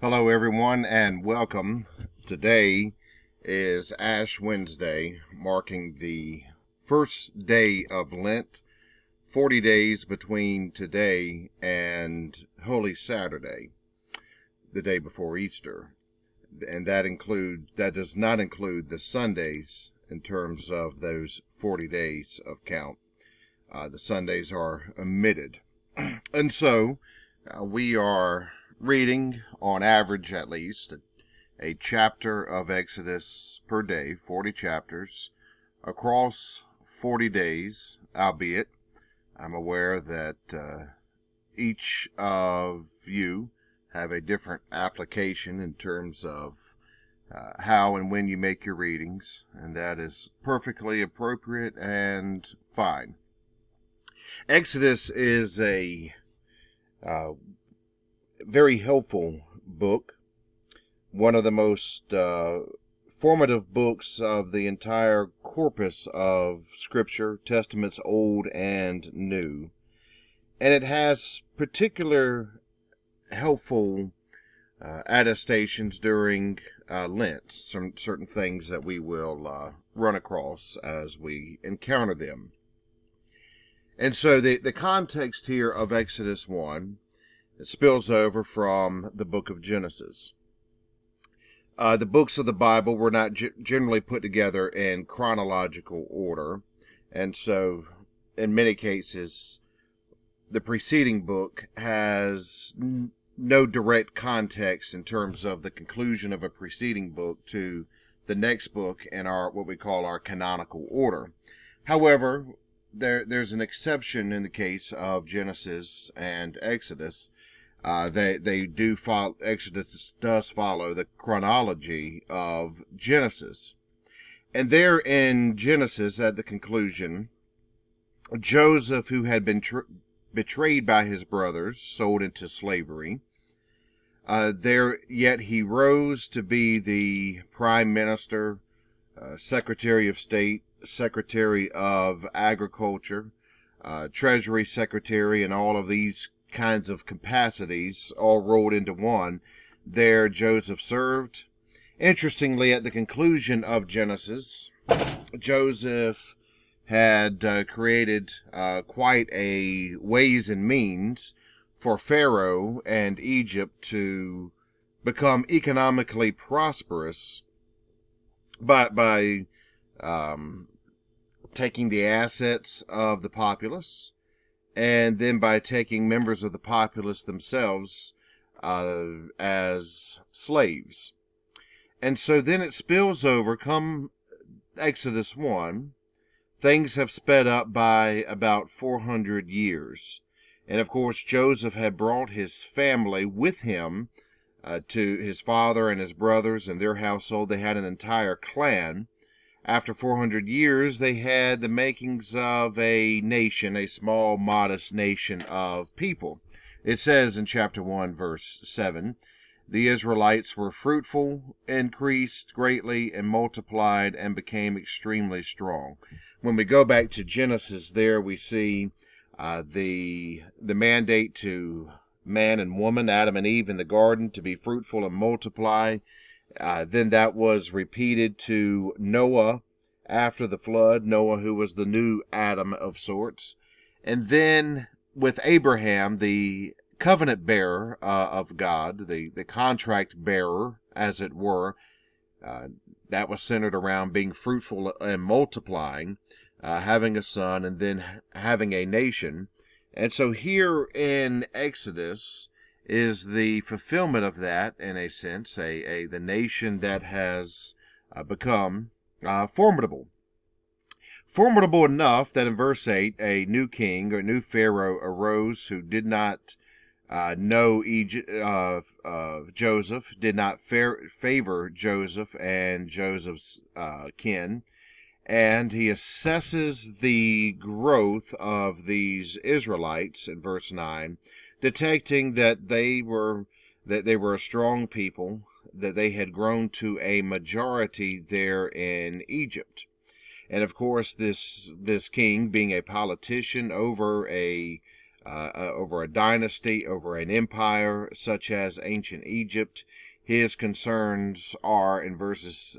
Hello, everyone, and welcome. Today is Ash Wednesday, marking the first day of Lent, 40 days between today and Holy Saturday, the day before Easter. And that does not include the Sundays in terms of those 40 days of count. The Sundays are omitted. And so we are reading, on average at least, a chapter of Exodus per day, 40 chapters, across 40 days, albeit I'm aware that each of you have a different application in terms of how and when you make your readings, and that is perfectly appropriate and fine. Exodus is a very helpful book, one of the most formative books of the entire corpus of Scripture, Testaments Old and New. And it has particular helpful attestations during Lent, some certain things that we will run across as we encounter them. And so the context here of Exodus 1, it spills over from the book of Genesis. The books of the Bible were not generally put together in chronological order, and so in many cases the preceding book has no direct context in terms of the conclusion of a preceding book to the next book in our what we call our canonical order. However, there's an exception in the case of Genesis and Exodus. They do follow. Exodus does follow the chronology of Genesis, and there in Genesis, at the conclusion, Joseph, who had been betrayed by his brothers, sold into slavery, yet he rose to be the prime minister, secretary of state, secretary of agriculture, treasury secretary, and all of these kinds of capacities all rolled into one. There Joseph served. Interestingly, at the conclusion of Genesis, Joseph had created quite a ways and means for Pharaoh and Egypt to become economically prosperous by taking the assets of the populace, and then by taking members of the populace themselves as slaves. And so then it spills over, come Exodus 1, things have sped up by about 400 years. And of course, Joseph had brought his family with him, to his father and his brothers and their household. They had an entire clan. After 400 years, they had the makings of a nation, a small, modest nation of people. It says in chapter 1, verse 7, the Israelites were fruitful, increased greatly, and multiplied, and became extremely strong. When we go back to Genesis, there we see the mandate to man and woman, Adam and Eve in the garden, to be fruitful and multiply. Then that was repeated to Noah after the flood, Noah who was the new Adam of sorts. And then with Abraham, the covenant bearer of God, the contract bearer, as it were, that was centered around being fruitful and multiplying, having a son, and then having a nation. And so here in Exodus is the fulfillment of that, in a sense, the nation that has become formidable. Formidable enough that in verse 8, a new king or new Pharaoh arose who did not know Joseph, did not favor Joseph and Joseph's kin, and he assesses the growth of these Israelites in verse 9, detecting that they were a strong people, that they had grown to a majority there in Egypt. And of course, this king, being a politician over a over a dynasty, over an empire such as ancient Egypt. His concerns are in verse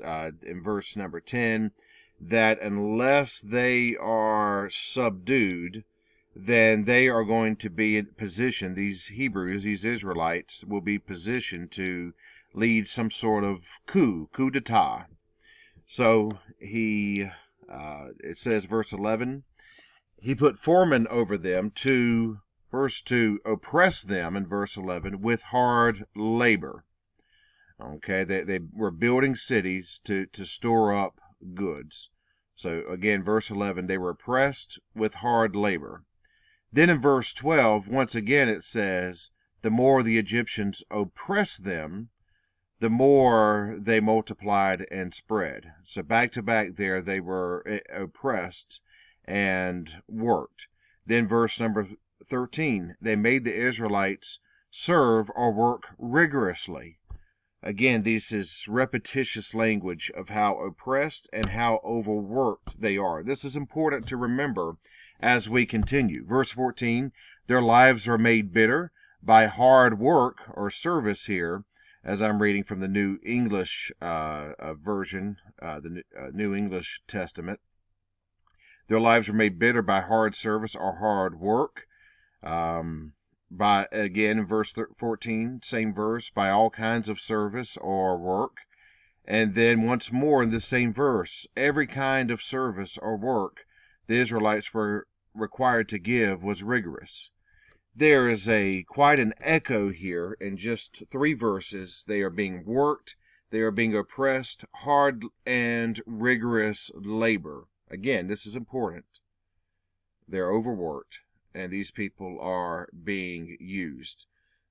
number 10, that unless they are subdued, then they are going to be in position, these Hebrews, these Israelites, will be positioned to lead some sort of coup d'etat. So it says, verse 11, he put foremen over them to oppress them, in verse 11, with hard labor. Okay, they were building cities to store up goods. So again, verse 11, they were oppressed with hard labor. Then in verse 12, once again it says, the more the Egyptians oppressed them, the more they multiplied and spread. So back to back there, they were oppressed and worked. Then verse number 13, they made the Israelites serve or work rigorously. Again, this is repetitious language of how oppressed and how overworked they are. This is important to remember as we continue. Verse 14, their lives are made bitter by hard work or service here, as I'm reading from the New English version, the New English Testament. Their lives are made bitter by hard service or hard work. By again in verse 14, same verse, by all kinds of service or work. And then once more in this same verse, every kind of service or work the Israelites were required to give was rigorous. There is quite an echo here in just 3 verses. They are being worked, they are being oppressed, hard and rigorous labor. Again, this is important. They're overworked, and these people are being used.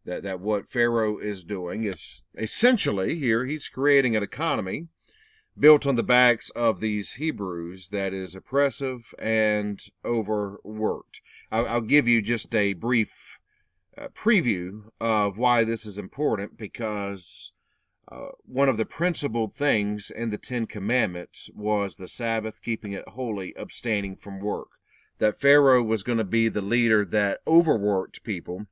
That what Pharaoh is doing is essentially here, he's creating an economy built on the backs of these Hebrews that is oppressive and overworked. I'll give you just a brief preview of why this is important, because one of the principal things in the 10 Commandments was the Sabbath, keeping it holy, abstaining from work. That Pharaoh was going to be the leader that overworked people.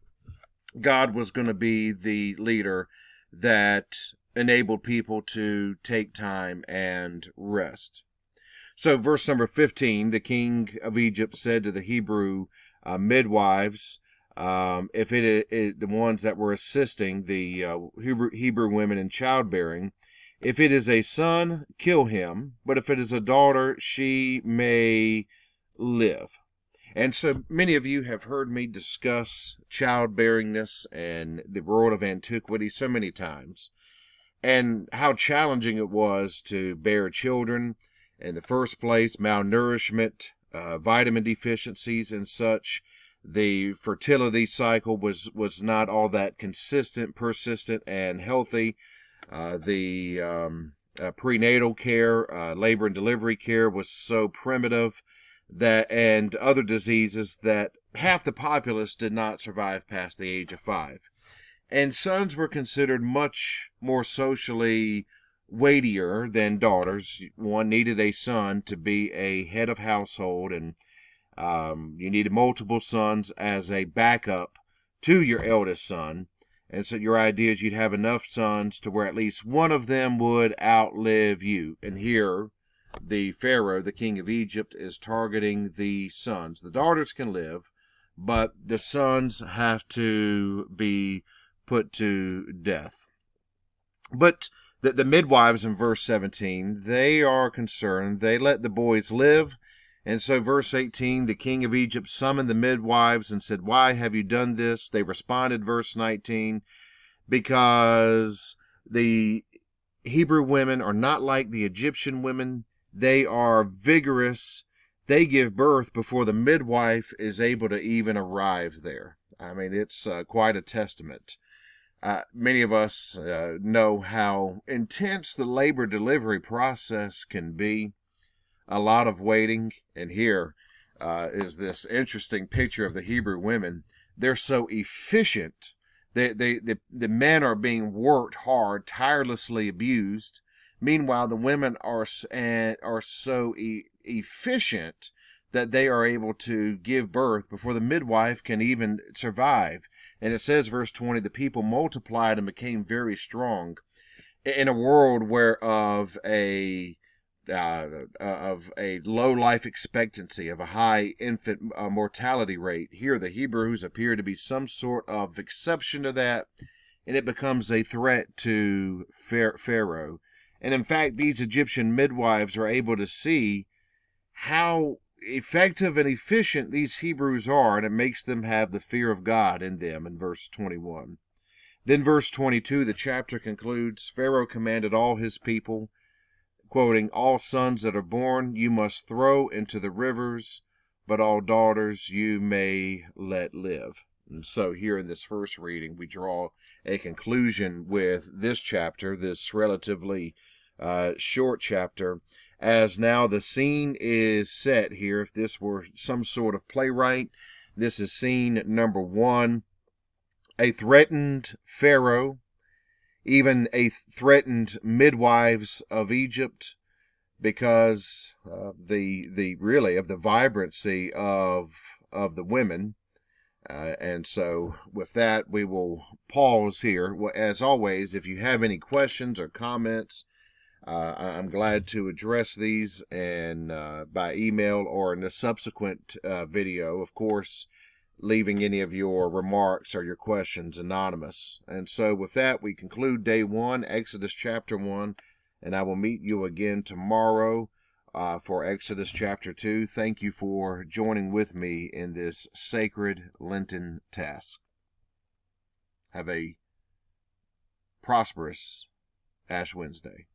God was going to be the leader that enabled people to take time and rest. So verse number 15, the king of Egypt said to the Hebrew midwives, if the ones that were assisting the Hebrew women in childbearing, if it is a son, kill him, but if it is a daughter, she may live. And so many of you have heard me discuss childbearingness and the world of antiquity so many times, and how challenging it was to bear children in the first place, malnourishment, vitamin deficiencies and such. The fertility cycle was not all that consistent, persistent, and healthy. The prenatal care, labor and delivery care was so primitive, and other diseases, that half the populace did not survive past the age of 5. And sons were considered much more socially weightier than daughters. One needed a son to be a head of household, and you needed multiple sons as a backup to your eldest son. And so your idea is you'd have enough sons to where at least one of them would outlive you. And here, the Pharaoh, the king of Egypt, is targeting the sons. The daughters can live, but the sons have to be put to death. But the midwives in verse 17, they are concerned. They let the boys live. And so verse 18, the king of Egypt summoned the midwives and said, why have you done this? They responded, verse 19, because the Hebrew women are not like the Egyptian women. They are vigorous. They give birth before the midwife is able to even arrive there. I mean, it's quite a testament. Many of us know how intense the labor delivery process can be. A lot of waiting. And here is this interesting picture of the Hebrew women. They're so efficient. The men are being worked hard, tirelessly abused. Meanwhile, the women are so efficient that they are able to give birth before the midwife can even survive. And it says, verse 20, the people multiplied and became very strong. In a world where of a low life expectancy, of a high infant mortality rate, here the Hebrews appear to be some sort of exception to that, and it becomes a threat to Pharaoh. And in fact, these Egyptian midwives are able to see how effective and efficient these Hebrews are, and it makes them have the fear of God in them in verse 21. Then verse 22, the chapter concludes, Pharaoh commanded all his people, quoting, all sons that are born you must throw into the rivers, but all daughters you may let live. And so here in this first reading, we draw a conclusion with this chapter, this relatively short chapter, as now the scene is set here. If this were some sort of playwright, this is scene number 1. A threatened Pharaoh, even a threatened midwives of Egypt, because the really of the vibrancy of the women. And so with that, we will pause here. As always, if you have any questions or comments, I'm glad to address these and by email or in a subsequent video, of course, leaving any of your remarks or your questions anonymous. And so with that, we conclude day 1, Exodus chapter 1, and I will meet you again tomorrow for Exodus chapter 2. Thank you for joining with me in this sacred Lenten task. Have a prosperous Ash Wednesday.